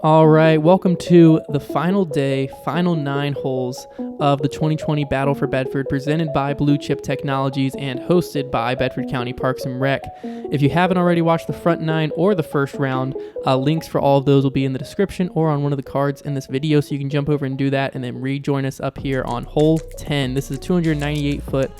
All right, welcome to the final day, final 9 holes of the 2020 Battle for Bedford, presented by BLUECHIP Technologies and hosted by Bedford County Parks and Rec. If you haven't already watched the front 9 or the first round, links for all of those will be in the description or on one of the cards in this video, so you can jump over and do that and then rejoin us up here on hole 10. This is a 298-foot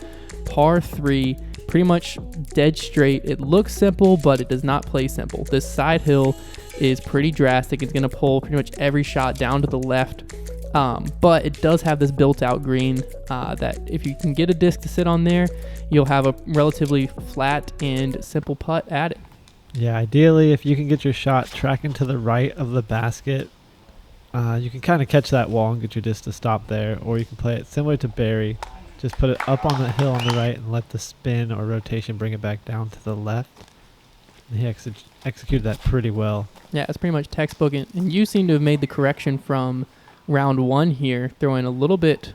par 3, pretty much dead straight. It looks simple, but it does not play simple. This side hill is pretty drastic. It's going to pull pretty much every shot down to the left, but it does have this built-out green that if you can get a disc to sit on there, you'll have a relatively flat and simple putt at it. Yeah, ideally, if you can get your shot tracking to the right of the basket, you can kind of catch that wall and get your disc to stop there, or you can play it similar to Barry. Just put it up on the hill on the right and let the spin or rotation bring it back down to the left. And he executed that pretty well. Yeah, it's pretty much textbook. And you seem to have made the correction from round 1 here, throwing a little bit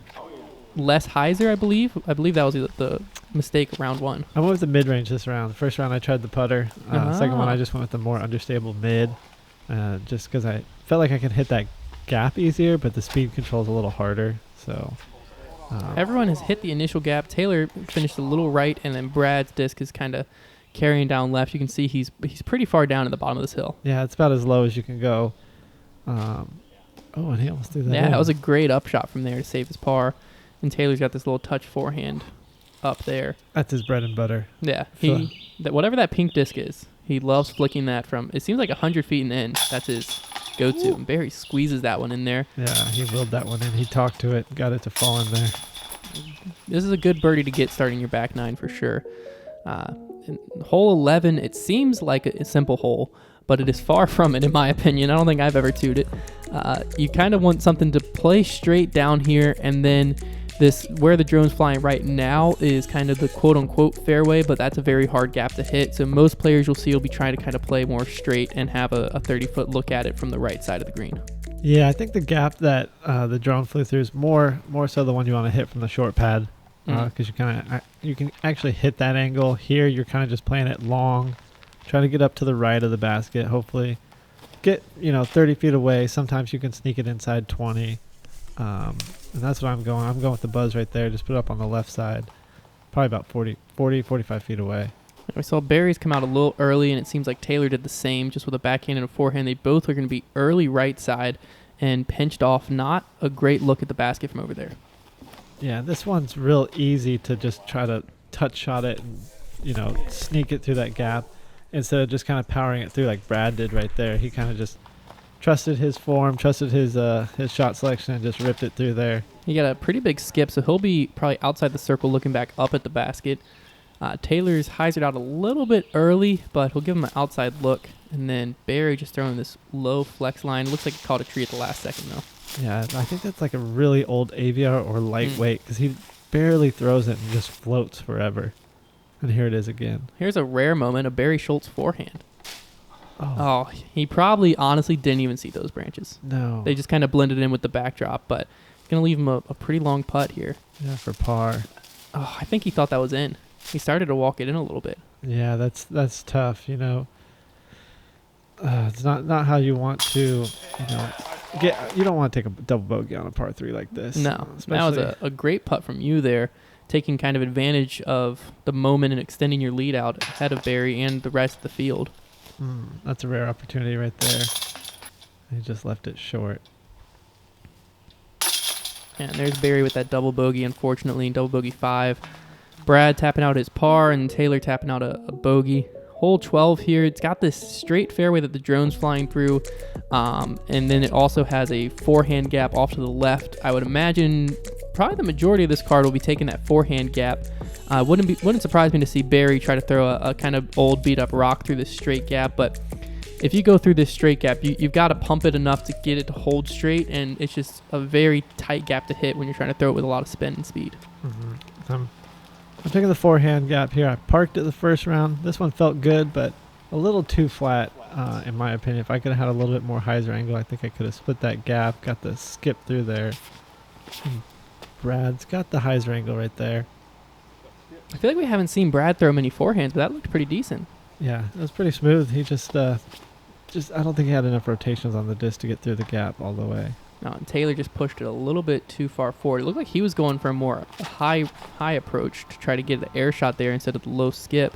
less hyzer, I believe. I believe that was the mistake of round 1. I went with the mid-range this round. First round, I tried the putter. Second one, I just went with the more understable mid, just because I felt like I could hit that gap easier, but the speed control is a little harder. So everyone has hit the initial gap. Taylor finished a little right, and then Brad's disc is kind of carrying down left. You can see he's pretty far down at the bottom of this hill. Yeah, it's about as low as you can go. And he almost threw that Yeah, in. that was a great upshot from there to save his par. And Taylor's got this little touch forehand up there. That's his bread and butter. Yeah, So whatever that pink disc is, he loves flicking that from, it seems like 100 feet in the end. That's his go-to. And Barry squeezes that one in there. Yeah, he willed that one in. He talked to it, got it to fall in there. This is a good birdie to get starting your back 9 for sure. In hole 11, it seems like a simple hole, but it is far from it, in my opinion. I don't think I've ever tooed it. You kind of want something to play straight down here, and then this, where the drone's flying right now, is kind of the quote-unquote fairway, but that's a very hard gap to hit. So most players you'll see will be trying to kind of play more straight and have a 30-foot look at it from the right side of the green. Yeah, I think the gap that the drone flew through is more so the one you want to hit from the short pad, because you can actually hit that angle. Here you're kind of just playing it long, trying to get up to the right of the basket, hopefully get 30 feet away. Sometimes you can sneak it inside 20, and that's what I'm going with the buzz right there. Just put it up on the left side, probably about 45 feet away. We saw Barry's come out a little early, and it seems like Taylor did the same, just with a backhand and a forehand. They both are going to be early right side and pinched off. Not a great look at the basket from over there. Yeah, this one's real easy to just try to touch shot it and, sneak it through that gap instead of just kind of powering it through like Brad did right there. He kind of just trusted his form, trusted his shot selection, and just ripped it through there. He got a pretty big skip, so he'll be probably outside the circle looking back up at the basket. Taylor's hyzered out a little bit early, but he'll give him an outside look. And then Barry just throwing this low flex line. Looks like he caught a tree at the last second, though. Yeah, I think that's like a really old AVR or lightweight, because he barely throws it and just floats forever. And here it is again. Here's a rare moment, a Barry Schultz forehand. Oh, he probably honestly didn't even see those branches. No. They just kind of blended in with the backdrop, but going to leave him a pretty long putt here. Yeah, for par. Oh, I think he thought that was in. He started to walk it in a little bit. Yeah, that's tough, It's not how you want to, you don't want to take a double bogey on a par 3 like this. No, that was a great putt from you there, taking kind of advantage of the moment and extending your lead out ahead of Barry and the rest of the field. That's a rare opportunity right there. He just left it short. And there's Barry with that double bogey, unfortunately, in double bogey 5. Brad tapping out his par and Taylor tapping out a bogey. Hole 12 here, it's got this straight fairway that the drone's flying through, and then it also has a forehand gap off to the left. I would imagine probably the majority of this card will be taking that forehand gap. Wouldn't surprise me to see Barry try to throw a kind of old beat up rock through this straight gap, but if you go through this straight gap, you've got to pump it enough to get it to hold straight, and it's just a very tight gap to hit when you're trying to throw it with a lot of spin and speed. I'm taking the forehand gap here. I parked it the first round. This one felt good, but a little too flat, in my opinion. If I could have had a little bit more hyzer angle, I think I could have split that gap, got the skip through there. Brad's got the hyzer angle right there. I feel like we haven't seen Brad throw many forehands, but that looked pretty decent. Yeah, it was pretty smooth. He just I don't think he had enough rotations on the disc to get through the gap all the way. No, and Taylor just pushed it a little bit too far forward. It looked like he was going for a more high approach to try to get the air shot there instead of the low skip.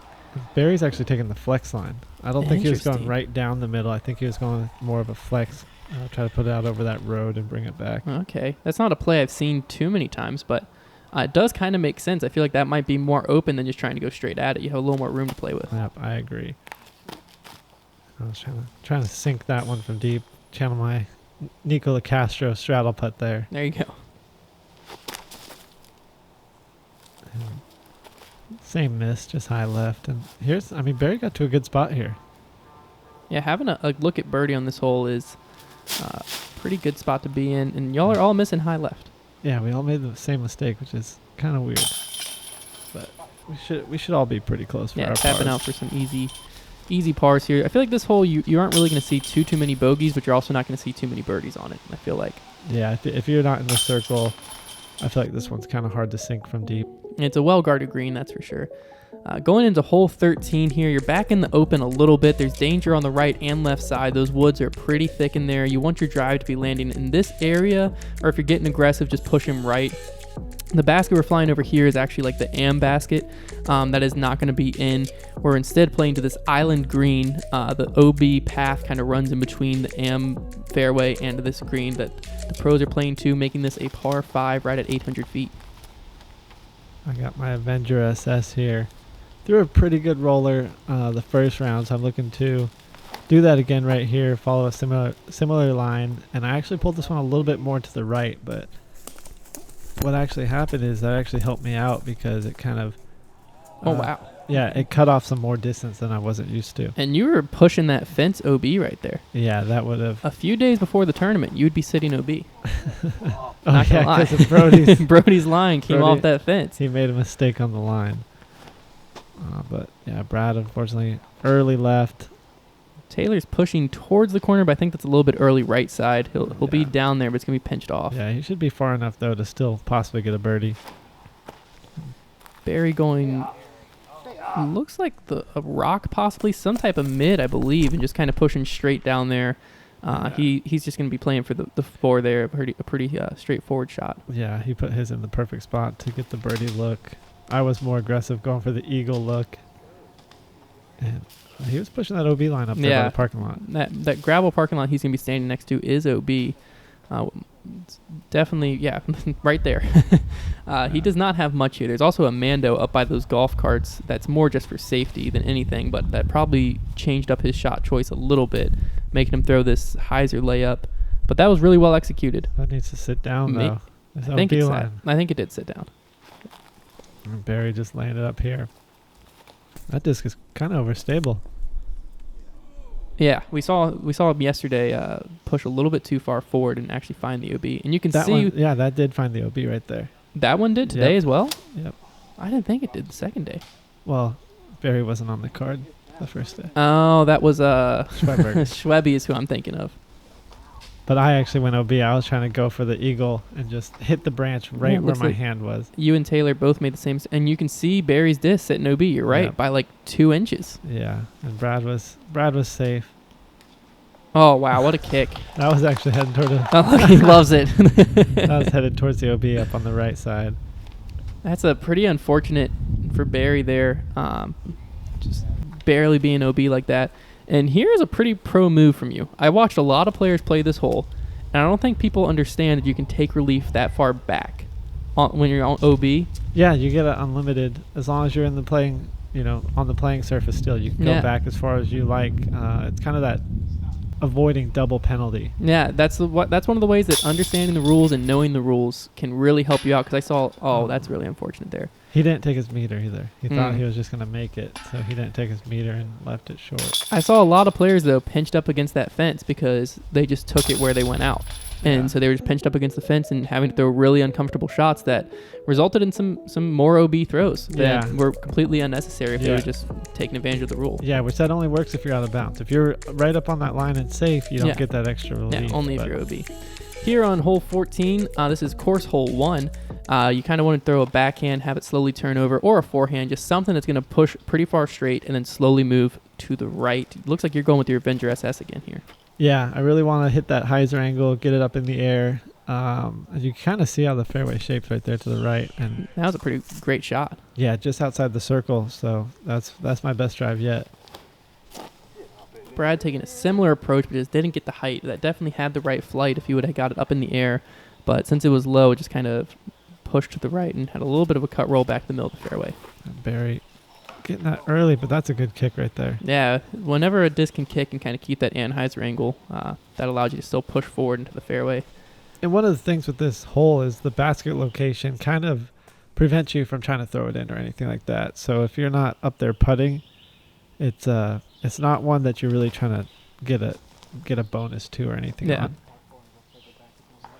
Barry's actually taking the flex line. I don't think he was going Interesting. right down the middle. I think he was going more of a flex, try to put it out over that road and bring it back. Okay, that's not a play I've seen too many times, but it does kind of make sense. I feel like that might be more open than just trying to go straight at it. You have a little more room to play with. Yep, I agree. I was trying to sink that one from deep. Channel my Nicola Castro straddle putt there. There you go. And same miss, just high left. And Barry got to a good spot here. Yeah, having a look at birdie on this hole is a pretty good spot to be in, and y'all are all missing high left. Yeah, we all made the same mistake, which is kind of weird. But we should all be pretty close for our tapping pars. out for some easy pars here. I feel like this hole you aren't really going to see too many bogeys, but you're also not going to see too many birdies on it. I feel like. Yeah, if you're not in the circle, I feel like this one's kind of hard to sink from deep. And it's a well-guarded green, that's for sure. Going into hole 13 here, you're back in the open a little bit. There's danger on the right and left side. Those woods are pretty thick in there. You want your drive to be landing in this area, or if you're getting aggressive, just push him right. The basket we're flying over here is actually like the AM basket. That is not going to be in. We're instead playing to this island green. The OB path kind of runs in between the AM fairway and this green that the pros are playing to, making this a par 5 right at 800 feet. I got my Avenger SS here. Threw a pretty good roller the first round, so I'm looking to do that again right here, follow a similar line. And I actually pulled this one a little bit more to the right, but what actually happened is that actually helped me out because it kind of... Oh, wow. Yeah, it cut off some more distance than I wasn't used to. And you were pushing that fence OB right there. Yeah, that would have... A few days before the tournament, you'd be sitting OB. Oh, Not gonna yeah, lie. because of Brody's... Brody's line came off that fence. He made a mistake on the line. But, yeah, Brad, unfortunately, early left. Taylor's pushing towards the corner, but I think that's a little bit early right side. He'll be Yeah. down there, but it's going to be pinched off. Yeah, he should be far enough, though, to still possibly get a birdie. Barry going... Looks like a rock, possibly some type of mid, I believe, and just kind of pushing straight down there. He's just going to be playing for the 4 there, a pretty straightforward shot. Yeah, he put his in the perfect spot to get the birdie look. I was more aggressive going for the eagle look. And he was pushing that OB line up there by the parking lot. That gravel parking lot he's going to be standing next to is OB. It's definitely, right there. He does not have much here. There's also a Mando up by those golf carts that's more just for safety than anything, but that probably changed up his shot choice a little bit, making him throw this hyzer layup. But that was really well executed. That needs to sit down, though. I think it did sit down. And Barry just landed up here. That disc is kind of overstable. Yeah, we saw him yesterday push a little bit too far forward and actually find the OB. And you can That see... one, yeah, that did find the OB right there. That one did today as well? Yep. I didn't think it did the second day. Well, Barry wasn't on the card the first day. Oh, that was Schweberg. Schwebby is who I'm thinking of. But I actually went OB. I was trying to go for the eagle and just hit the branch right where my hand was. You and Taylor both made the same, and you can see Barry's disc sitting OB. You're right, by like 2 inches. Yeah, and Brad was safe. Oh wow, what a kick! That was actually heading toward the... Oh, look, he loves it. That was headed towards the OB up on the right side. That's a pretty unfortunate for Barry there. Just barely being OB like that. And here's a pretty pro move from you. I watched a lot of players play this hole, and I don't think people understand that you can take relief that far back when you're on OB. Yeah, you get it unlimited as long as you're in the playing, on the playing surface still. You can go back as far as you like. It's kind of that avoiding double penalty. Yeah, that's one of the ways that understanding the rules and knowing the rules can really help you out, because I saw, that's really unfortunate there. He didn't take his meter either. He thought he was just going to make it, so he didn't take his meter and left it short. I saw a lot of players, though, pinched up against that fence because they just took it where they went out. And so they were just pinched up against the fence and having to throw really uncomfortable shots that resulted in some more OB throws that were completely unnecessary if they were just taking advantage of the rule. Yeah, which that only works if you're out of bounds. If you're right up on that line and safe, you don't get that extra relief. Yeah, only if you're OB. Here on hole 14, this is course hole 1. You kind of want to throw a backhand, have it slowly turn over, or a forehand, just something that's going to push pretty far straight and then slowly move to the right. It looks like you're going with your Avenger SS again here. Yeah, I really want to hit that hyzer angle, get it up in the air. As you kind of see how the fairway shapes right there to the right, and that was a pretty great shot. Yeah, just outside the circle. So that's my best drive yet. Brad taking a similar approach, but just didn't get the height. That definitely had the right flight if he would have got it up in the air, but since it was low, it just kind of pushed to the right and had a little bit of a cut roll back to the middle of the fairway. And Barry getting that early, but that's a good kick right there. Yeah, whenever a disc can kick and kind of keep that Anheuser angle, that allows you to still push forward into the fairway. And one of the things with this hole is the basket location kind of prevents you from trying to throw it in or anything like that. So if you're not up there putting, it's not one that you're really trying to get a bonus to or anything on.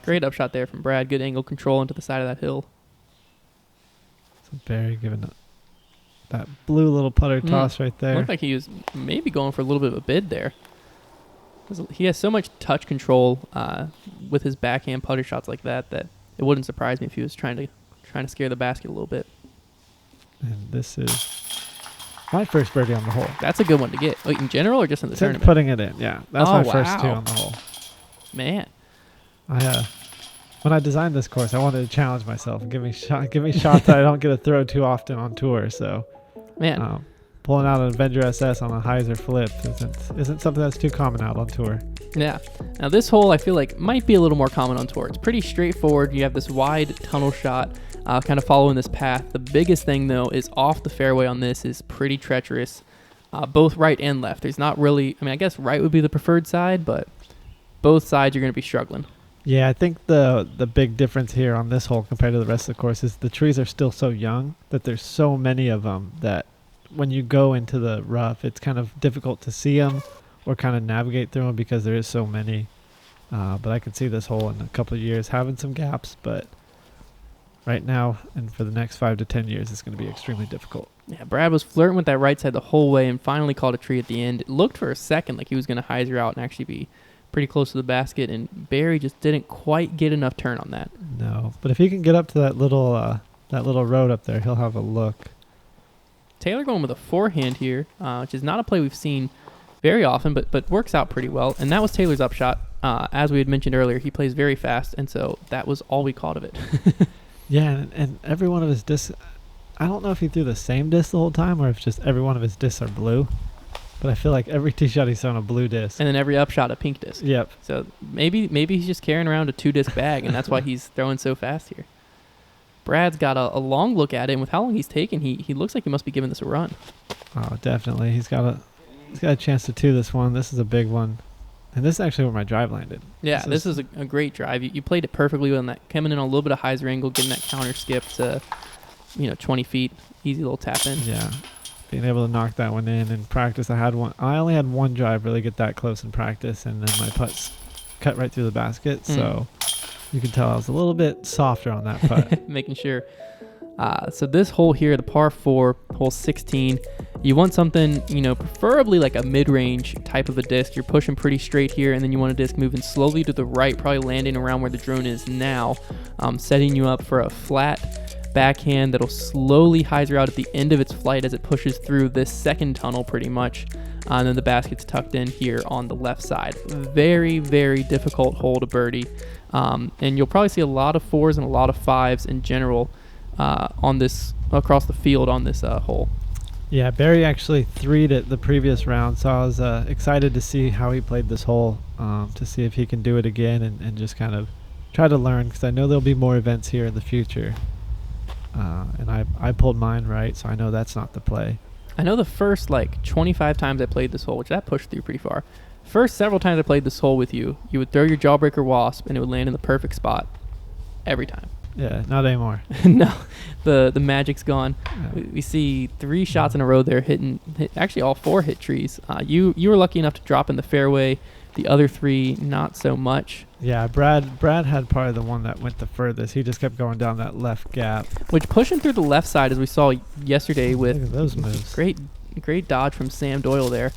Great upshot there from Brad. Good angle control into the side of that hill. So Barry giving that blue little putter toss right there. Looked like he was maybe going for a little bit of a bid there. He has so much touch control with his backhand putter shots like that it wouldn't surprise me if he was trying to scare the basket a little bit. And this is my first birdie on the hole. That's a good one to get. Wait, in general or just in the tournament? Putting it in, yeah. That's my first two on the hole. Man. When I designed this course, I wanted to challenge myself and give me shots that I don't get to throw too often on tour. So, man, pulling out an Avenger SS on a hyzer flip isn't something that's too common out on tour. Yeah. Now this hole I feel like might be a little more common on tour. It's pretty straightforward. You have this wide tunnel shot, kind of following this path. The biggest thing though is off the fairway on this is pretty treacherous, both right and left. There's not really. I guess right would be the preferred side, but both sides you're going to be struggling. Yeah, I think the big difference here on this hole compared to the rest of the course is the trees are still so young that there's so many of them that when you go into the rough, it's kind of difficult to see them or kind of navigate through them because there is so many. But I can see this hole in a couple of years having some gaps, but right now and for the next 5 to 10 years, it's going to be extremely difficult. Yeah, Brad was flirting with that right side the whole way and finally caught a tree at the end. It looked for a second like he was going to hyzer out and actually be pretty close to the basket, and Barry just didn't quite get enough turn on that. No, but if he can get up to that little road up there, he'll have a look. Taylor going with a forehand here, which is not a play we've seen very often, but works out pretty well. And that was Taylor's upshot. As we had mentioned earlier, he plays very fast, and so that was all we caught of it. Yeah, and every one of his discs, I don't know if he threw the same disc the whole time or if just every one of his discs are blue. But I feel like every tee shot he's on a blue disc. And then every upshot a pink disc. Yep. So maybe he's just carrying around a 2-disc bag, and that's why he's throwing so fast here. Brad's got a long look at it, and with how long he's taken, he looks like he must be giving this a run. Oh, definitely. He's got a chance to two this one. This is a big one. And this is actually where my drive landed. Yeah, this is a great drive. You played it perfectly on that, coming in on a little bit of hyzer angle, getting that counter skip to 20 feet. Easy little tap in. Yeah. Being able to knock that one in practice, I only had one drive really get that close in practice, and then my putts cut right through the basket. So you can tell I was a little bit softer on that putt. Making sure. So this hole here, the par 4, hole 16, you want something, preferably like a mid-range type of a disc. You're pushing pretty straight here, and then you want a disc moving slowly to the right, probably landing around where the drone is now, setting you up for a flat backhand that'll slowly hyzer out at the end of its flight as it pushes through this second tunnel pretty much. And then the basket's tucked in here on the left side. Very, very difficult hole to birdie. And you'll probably see a lot of 4s and a lot of 5s in general on this across the field on this hole. Yeah, Barry actually 3'd it the previous round, so I was excited to see how he played this hole, to see if he can do it again and just kind of try to learn, because I know there'll be more events here in the future. And I pulled mine right, so I know that's not the play. I know the first 25 times I played this hole, which that pushed through pretty far. First several times I played this hole with you, you would throw your jawbreaker wasp and it would land in the perfect spot every time. Yeah, not anymore. No, the magic's gone. Yeah. We see 3 shots in a row there actually all 4 hit trees. You were lucky enough to drop in the fairway. The other 3, not so much. Yeah, Brad had probably the one that went the furthest. He just kept going down that left gap. Which pushing through the left side, as we saw yesterday with Look at those moves. Great dodge from Sam Doyle there.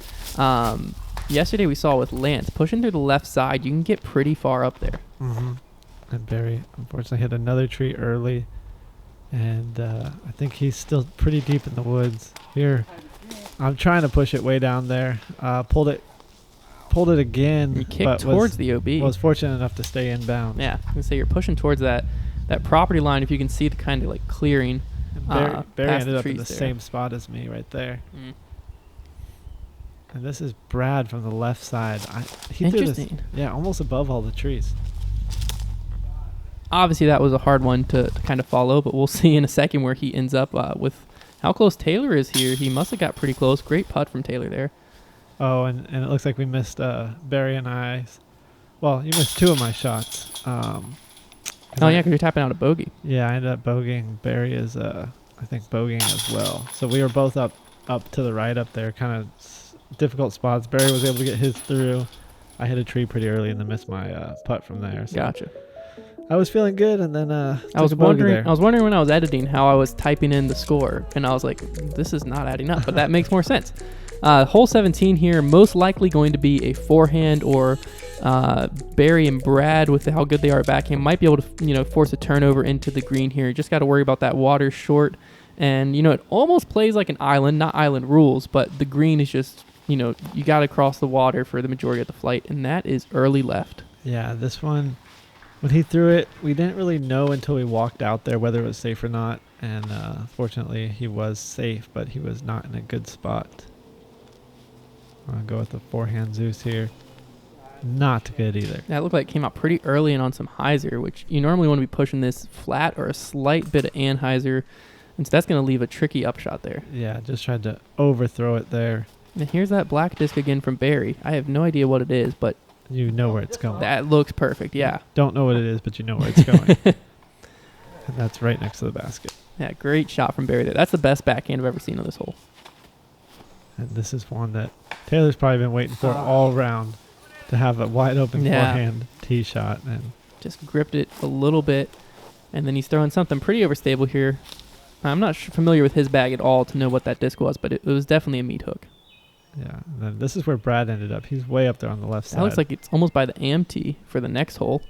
Yesterday we saw with Lance, pushing through the left side, you can get pretty far up there. Mm-hmm. And Barry, unfortunately, hit another tree early. And I think he's still pretty deep in the woods. Here, I'm trying to push it way down there. Pulled it again. You kicked towards the OB. Was fortunate enough to stay inbound. Yeah, I was gonna say you're pushing towards that property line. If you can see the kind of like clearing. Barry ended up in the there. same spot as me right there. Mm. And this is Brad from the left side. He threw this, almost above all the trees. Obviously, that was a hard one to kind of follow, but we'll see in a second where he ends up with how close Taylor is here. He must have got pretty close. Great putt from Taylor there. Oh, and it looks like we missed Barry and I. Well, you missed two of my shots. Because you're tapping out a bogey. Yeah, I ended up bogeying. Barry is, I think, bogeying as well. So we were both up to the right up there, kind of difficult spots. Barry was able to get his through. I hit a tree pretty early and then missed my putt from there. So Gotcha. I was feeling good, and then I was wondering when I was editing how I was typing in the score, and I was like, this is not adding up, but that makes more sense. Hole 17 here, most likely going to be a forehand, or Barry and Brad, with how good they are at backhand, might be able to force a turnover into the green here. Just got to worry about that water short, and it almost plays like an island, not island rules, but the green is just you got to cross the water for the majority of the flight, and that is early left. Yeah, this one. When he threw it, we didn't really know until we walked out there whether it was safe or not. And fortunately, he was safe, but he was not in a good spot. I'm going to go with the forehand Zeus here. Not good either. That looked like it came out pretty early and on some hyzer, which you normally want to be pushing this flat or a slight bit of anhyzer. And so that's going to leave a tricky upshot there. Yeah, just tried to overthrow it there. And here's that black disc again from Barry. I have no idea what it is, but you know where it's going. That looks perfect, yeah. Don't know what it is, but you know where it's going. And that's right next to the basket. Yeah, great shot from Barry there. That's the best backhand I've ever seen on this hole. And this is one that Taylor's probably been waiting for all round, to have a wide open forehand tee shot. And just gripped it a little bit, and then he's throwing something pretty overstable here. I'm not familiar with his bag at all to know what that disc was, but it was definitely a meat hook. Yeah, and then this is where Brad ended up. He's way up there on the left side. That looks like it's almost by the am tee for the next hole.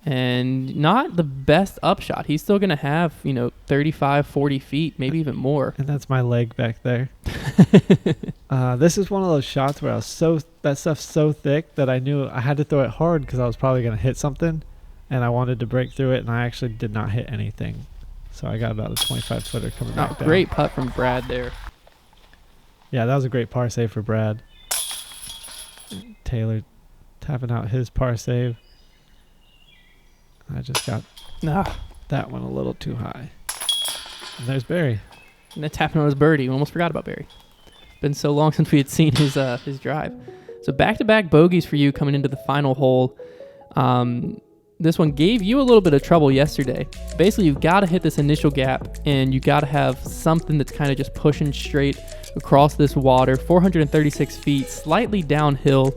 And not the best upshot. He's still going to have, 35, 40 feet, maybe even more. And that's my leg back there. This is one of those shots where that stuff's so thick that I knew I had to throw it hard because I was probably going to hit something. And I wanted to break through it, and I actually did not hit anything. So I got about a 25-footer coming back down. Great putt from Brad there. Yeah, that was a great par save for Brad. Taylor tapping out his par save. I just got that one a little too high. And there's Barry. And then tapping on his birdie. We almost forgot about Barry. Been so long since we had seen his drive. So back-to-back bogeys for you coming into the final hole. This one gave you a little bit of trouble yesterday. Basically, you've got to hit this initial gap, and you got to have something that's kind of just pushing straight across this water, 436 feet, slightly downhill,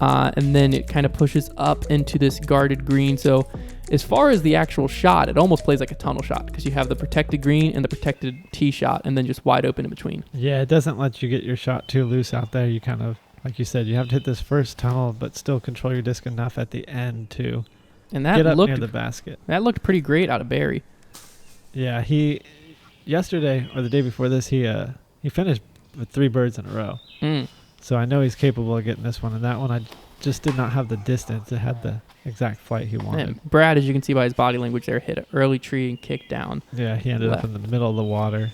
and then it kind of pushes up into this guarded green. So as far as the actual shot, it almost plays like a tunnel shot because you have the protected green and the protected tee shot, and then just wide open in between. Yeah, it doesn't let you get your shot too loose out there. You kind of, like you said, you have to hit this first tunnel, but still control your disc enough at the end to and that get up looked near the basket. That looked pretty great out of Barry. Yeah, yesterday or the day before this, he finished with 3 birds in a row. So I know he's capable of getting this one. And that one, I just did not have the distance. It had the exact flight he wanted. And Brad, as you can see by his body language there, hit an early tree and kicked down. Yeah, he ended up in the middle of the water.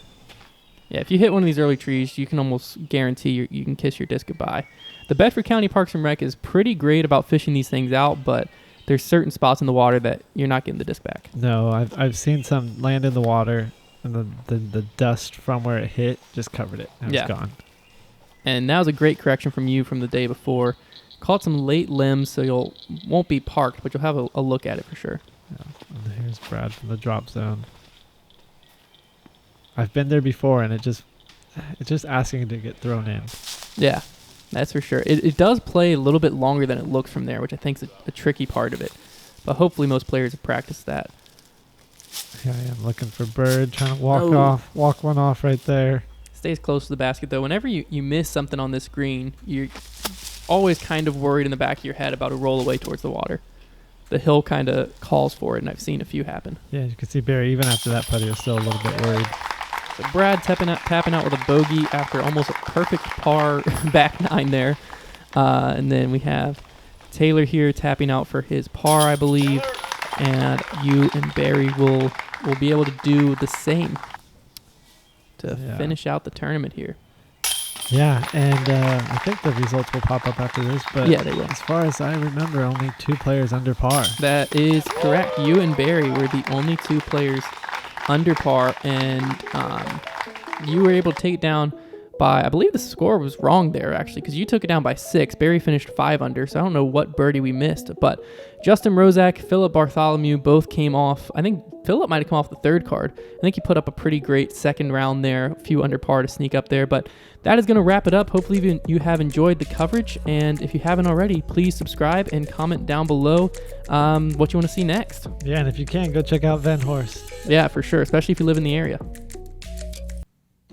Yeah, if you hit one of these early trees, you can almost guarantee you can kiss your disc goodbye. The Bedford County Parks and Rec is pretty great about fishing these things out, but there's certain spots in the water that you're not getting the disc back. No, I've seen some land in the water, and the dust from where it hit just covered it, and it's gone. And that was a great correction from you from the day before. Caught some late limbs, so won't be parked, but you'll have a look at it for sure. Yeah. And here's Brad from the drop zone. I've been there before, and it's just asking to get thrown in. Yeah, that's for sure. It does play a little bit longer than it looks from there, which I think is a tricky part of it. But hopefully most players have practiced that. Here I am looking for bird, trying to walk one off right there. Stays close to the basket, though. Whenever you miss something on this green, you're always kind of worried in the back of your head about a roll away towards the water. The hill kind of calls for it, and I've seen a few happen. Yeah, you can see Barry, even after that putt, he was still a little bit worried. So Brad tapping out with a bogey after almost a perfect par back nine there. And then we have Taylor here tapping out for his par, I believe. And you and Barry will be able to do the same to finish out the tournament here. Yeah, and I think the results will pop up after this, but yeah, they will. As far as I remember, only 2 players under par. That is correct. You and Barry were the only 2 players under par, and you were able to take it down by, I believe the score was wrong there, actually, because you took it down by 6. Barry finished 5 under, so I don't know what birdie we missed, but Justin Rozak, Philip Bartholomew both came off. I think Philip might have come off the 3rd card. I think he put up a pretty great second round there, a few under par to sneak up there, but that is going to wrap it up. Hopefully you have enjoyed the coverage, and if you haven't already, please subscribe and comment down below what you want to see next. Yeah, and if you can, go check out Van Horst. Yeah, for sure, especially if you live in the area.